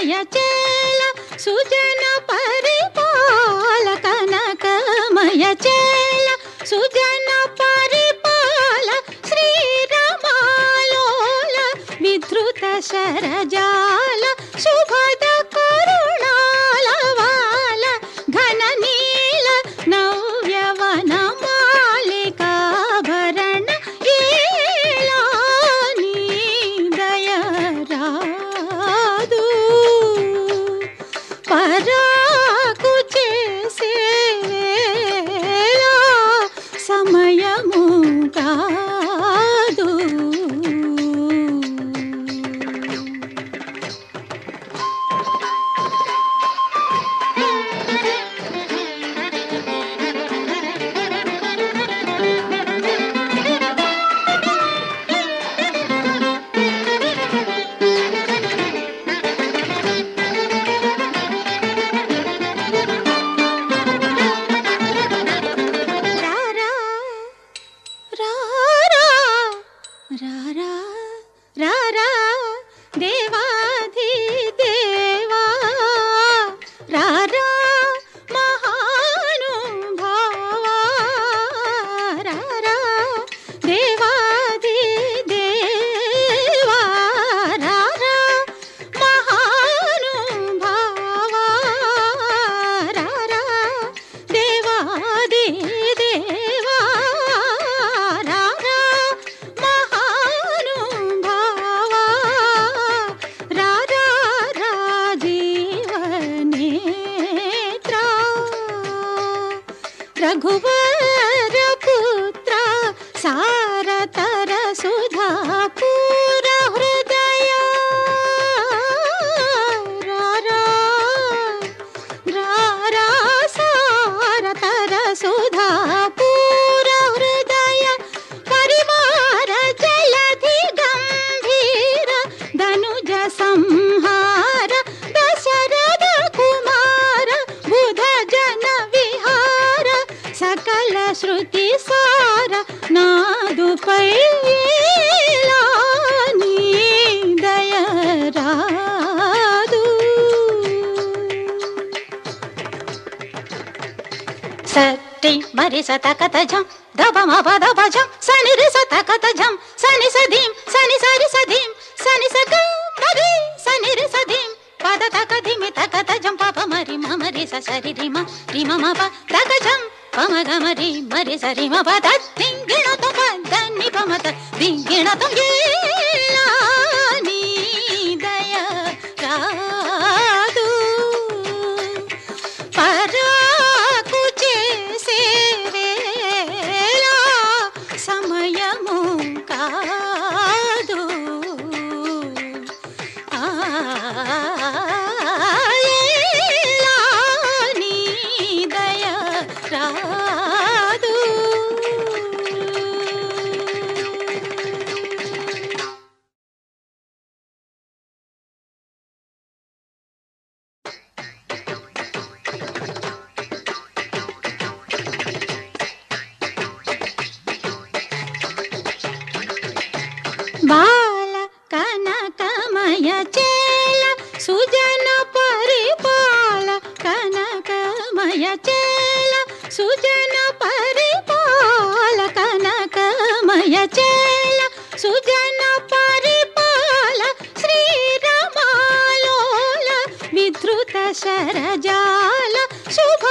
కనకమయ చేల సుజన పరిపాల కనకమయ చేల సుజన పరిపాల శ్రీరమాలోల విధృత శరజాల శుభద కరుణాల వాల ఘన నీల నవ్యవన మాలికాభరణ ఏలాని దయరాదు పరాకు చేసే వేళ సమయము కాదు. రారా రారా దేవాధిదేవా రారా మహానుభావా రారా దేవాధిదేవా రారా మహానుభావా రారా దేవాధిదేవా రారా రఘువర పుత్ర సారతర సుధాపూర హృదయ రారా రారా సారతర సుధాపూర హృదయ పరివార జలధి గంభీర ధనుజ సంహార దశరథ కుమార బుధ జన విహార సకల శృతి సార నాదుపై నీ దయరాదు. సటి మరి సతకతజం దబమ పదభజం సని రి సతకతజం సని సధీం సని సరి సధీం సని సగ మరి సని రి సధీం పద తకధిమి తకతజం పాప మరి మమరి సరి రిమ రిమ మప తకజం పమగమరి మరి సరి మ పద దింగిణతో పదని పమత దింగిణతో ఏలాని దయ రాదు పరాకు చేసే వేళ సమయము కాదు. ఏలాని దయ రాదు. బాల కనకమయ చేల సుజన పరిపాల కనకమయ చేల సుజన పరిపాల కనకమయ చేల సుజన పరిపాల శ్రీరమాలోల విధృత శరజాల శుభ